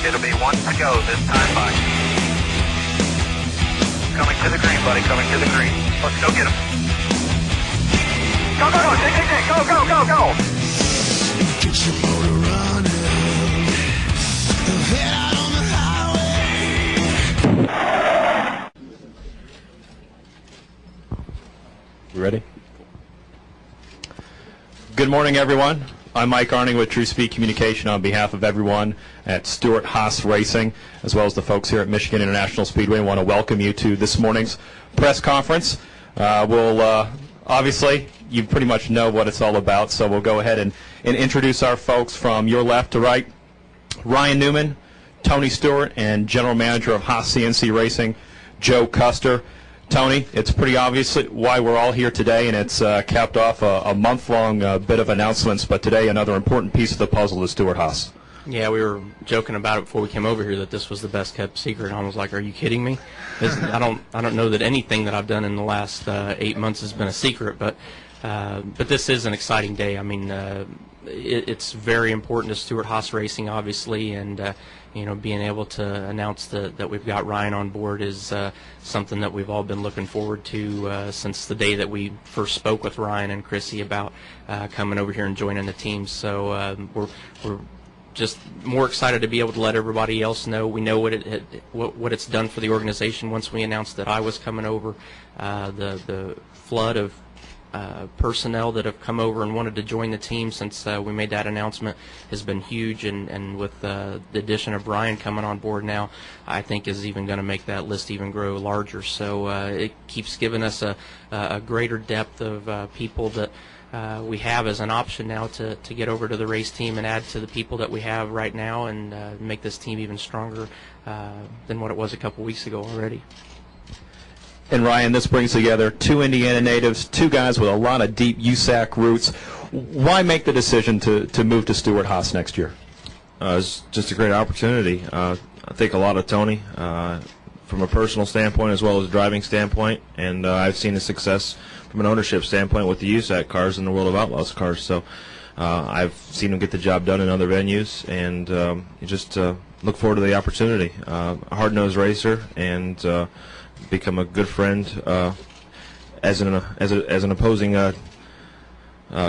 It'll be 1 to go this time by. Coming to the green, buddy, coming to the green. Let's go get him. Go, go, go, take, go, go, go, go. Get your motor running. Head out on the highway. You ready? Good morning, everyone. I'm Mike Arning with True Speed Communication on behalf of everyone at Stewart-HAAS Racing, as well as the folks here at Michigan International Speedway. I want to welcome you to this morning's press conference. Obviously, you pretty much know what it's all about, so we'll go ahead and introduce our folks from your left to right. Ryan Newman, Tony Stewart, and General Manager of Haas CNC Racing, Joe Custer. Tony, it's pretty obvious why we're all here today, and it's capped off a month-long bit of announcements, but today another important piece of the puzzle is Stewart-HAAS. Yeah, we were joking about it before we came over here that this was the best-kept secret, and I was like, are you kidding me? I don't know that anything that I've done in the last 8 months has been a secret, but this is an exciting day. I mean, it's very important to Stewart-HAAS Racing, obviously, and being able to announce that we've got Ryan on board is something that we've all been looking forward to since the day that we first spoke with Ryan and Chrissy about coming over here and joining the team. So we're just more excited to be able to let everybody else know. We know what it's done for the organization once we announced that I was coming over. The flood of personnel that have come over and wanted to join the team since we made that announcement has been huge, and with the addition of Ryan coming on board now, I think is even going to make that list even grow larger. So it keeps giving us a greater depth of people that we have as an option now to get over to the race team and add to the people that we have right now and make this team even stronger than what it was a couple weeks ago already. And Ryan, this brings together two Indiana natives, two guys with a lot of deep USAC roots. Why make the decision to move to Stewart-HAAS next year? It's just a great opportunity. I think a lot of Tony from a personal standpoint as well as a driving standpoint, and I've seen the success from an ownership standpoint with the USAC cars and the World of Outlaws cars. So I've seen him get the job done in other venues, and you just look forward to the opportunity. A hard-nosed racer, and become a good friend as an opposing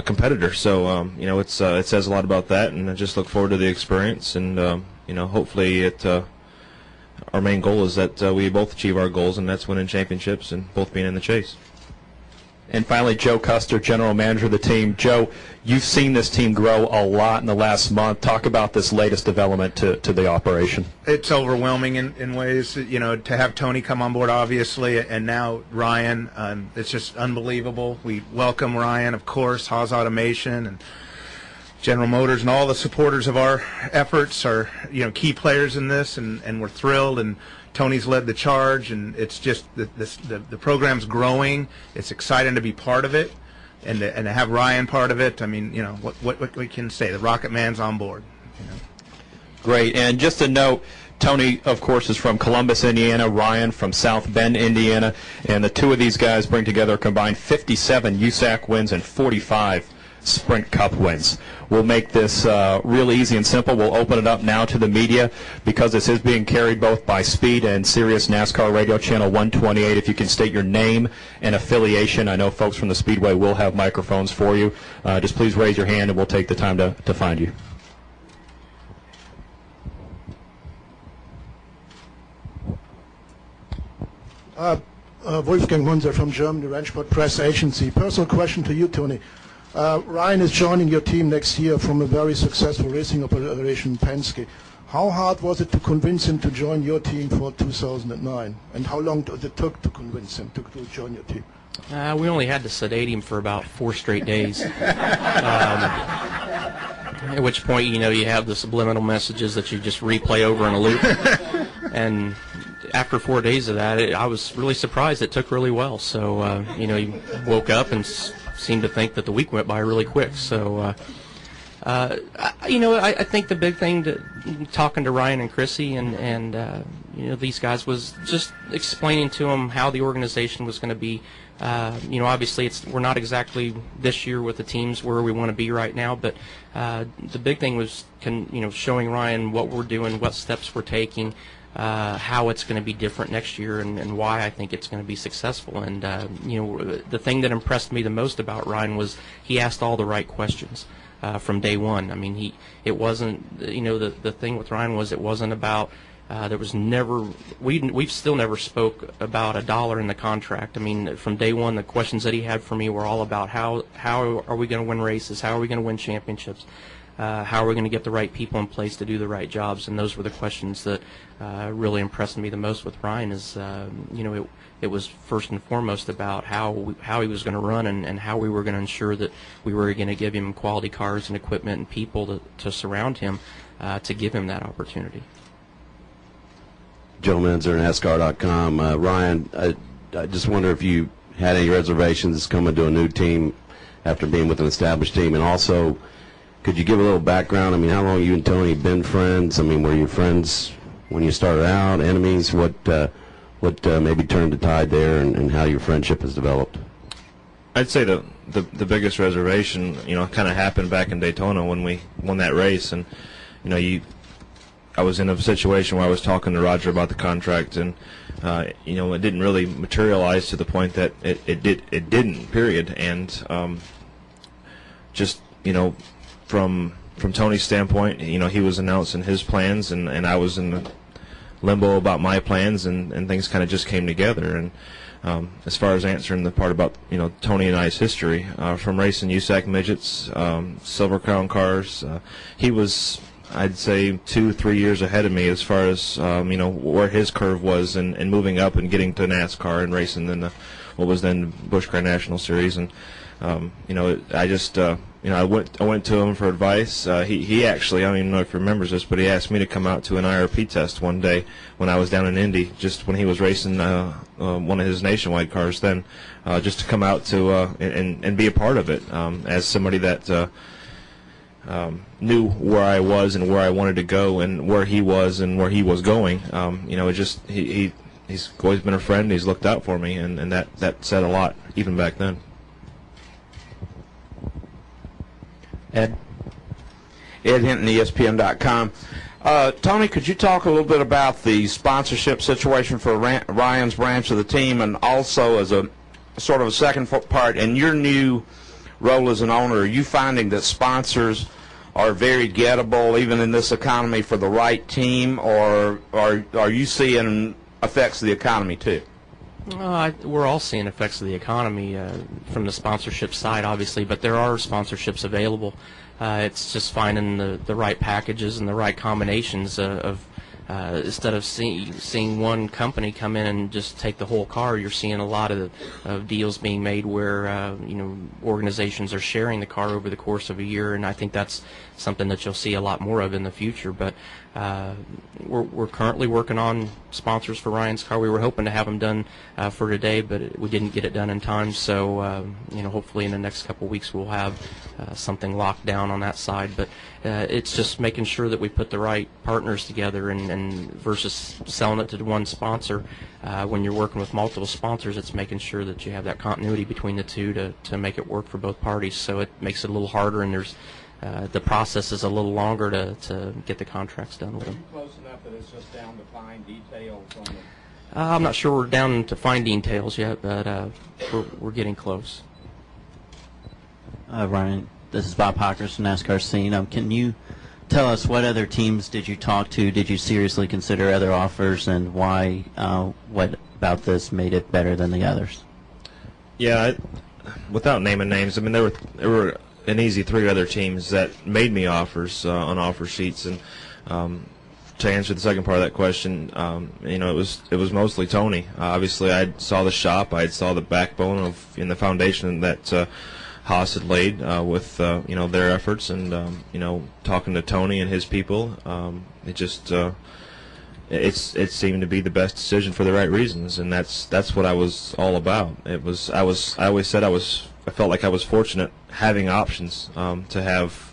competitor. So it says a lot about that, and I just look forward to the experience. And hopefully our main goal is that we both achieve our goals, and that's winning championships and both being in the chase. And finally, Joe Custer, General Manager of the team. Joe, you've seen this team grow a lot in the last month. Talk about this latest development to the operation. It's overwhelming in ways, to have Tony come on board, obviously, and now Ryan. It's just unbelievable. We welcome Ryan, of course, Haas Automation and General Motors, and all the supporters of our efforts are, key players in this, and we're thrilled. And Tony's led the charge, and it's just the program's growing. It's exciting to be part of it, and to have Ryan part of it. I mean, what we can say, the Rocket Man's on board. Great. And just a note, Tony, of course, is from Columbus, Indiana. Ryan from South Bend, Indiana. And the two of these guys bring together a combined 57 USAC wins and 45 Sprint Cup wins. We'll make this real easy and simple. We'll open it up now to the media because this is being carried both by Speed and Sirius NASCAR Radio Channel 128. If you can state your name and affiliation, I know folks from the Speedway will have microphones for you. Just please raise your hand and we'll take the time to find you. Wolfgang Munzer from Germany, Rennsport Press Agency. Personal question to you, Tony. Ryan is joining your team next year from a very successful racing operation, Penske. How hard was it to convince him to join your team for 2009? And how long did it took to convince him to join your team? We only had to sedate him for about 4 straight days. At which point, you have the subliminal messages that you just replay over in a loop. And after 4 days of that, I was really surprised. It took really well. So, he woke up and seemed to think that the week went by really quick. So I think the big thing talking to Ryan and Chrissy and these guys was just explaining to them how the organization was going to be. Obviously we're not exactly this year with the teams where we want to be right now, but the big thing was showing Ryan what we're doing, what steps we're taking, how it's going to be different next year, and why I think it's going to be successful. And the thing that impressed me the most about Ryan was he asked all the right questions from day one. I mean, it wasn't the thing with Ryan was it wasn't about. There was never we've still never spoke about $1 in the contract. I mean, from day one, the questions that he had for me were all about how are we going to win races, how are we going to win championships, how are we going to get the right people in place to do the right jobs, and those were the questions that really impressed me the most with Ryan. Is it was first and foremost about how he was going to run and how we were going to ensure that we were going to give him quality cars and equipment and people to surround him to give him that opportunity. Joe Menzer, NASCAR.com. Ryan, I just wonder if you had any reservations coming to a new team after being with an established team, and also could you give a little background? I mean, how long you and Tony been friends? I mean, were you friends when you started out, enemies? What maybe turned the tide there, and how your friendship has developed? I'd say the biggest reservation, kind of happened back in Daytona when we won that race, and I was in a situation where I was talking to Roger about the contract, and it didn't really materialize to the point that it didn't. Period. And just from Tony's standpoint, he was announcing his plans, and I was in limbo about my plans, and things kind of just came together. And as far as answering the part about Tony and I's history, from racing USAC midgets, Silver Crown cars, he was, I'd say, 2-3 years ahead of me as far as where his curve was and moving up and getting to NASCAR and racing in what was then Busch Car National Series. And I just I went to him for advice. He actually, I don't even know if he remembers this, but he asked me to come out to an IRP test one day when I was down in Indy, just when he was racing one of his nationwide cars then, just to come out to and be a part of it, as somebody that knew where I was and where I wanted to go and where he was and where he was going. He's always been a friend. He's looked out for me, and that said a lot even back then. Ed Hinton, ESPN.com. Tony, could you talk a little bit about the sponsorship situation for Ryan's branch of the team, and also as a sort of a second part, in your new role as an owner, are you finding that sponsors are very gettable even in this economy for the right team, or are you seeing effects of the economy too? We're all seeing effects of the economy from the sponsorship side, obviously, but there are sponsorships available. It's just finding the right packages and the right combinations of instead of seeing one company come in and just take the whole car, you're seeing a lot of deals being made where organizations are sharing the car over the course of a year, and I think that's something that you'll see a lot more of in the future. But we're currently working on sponsors for Ryan's car. We were hoping to have them done for today, but we didn't get it done in time. So hopefully in the next couple of weeks we'll have something locked down on that side. But it's just making sure that we put the right partners together, and versus selling it to one sponsor. When you're working with multiple sponsors, it's making sure that you have that continuity between the two to make it work for both parties. So it makes it a little harder, and there's the process is a little longer to get the contracts done with them. Are you close enough that it's just down to fine details on the... I'm not sure we're down to fine details yet, but we're getting close. Ryan, this is Bob Hockers from NASCAR Scene. Can you tell us what other teams did you talk to? Did you seriously consider other offers, and why? What about this made it better than the others? Yeah, without naming names, I mean there were an easy 3 other teams that made me offers on offer sheets, and to answer the second part of that question, it was mostly Tony. Obviously, I saw the shop, I saw the backbone in the foundation that Haas had laid with their efforts, and talking to Tony and his people, it seemed to be the best decision for the right reasons, and that's what I was all about. I always said I felt like I was fortunate having options to have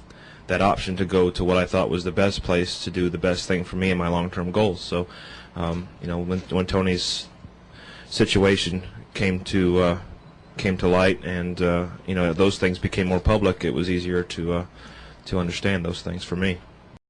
that option to go to what I thought was the best place to do the best thing for me and my long-term goals. So, you know, when Tony's situation came to light, and you know, those things became more public, it was easier to understand those things for me.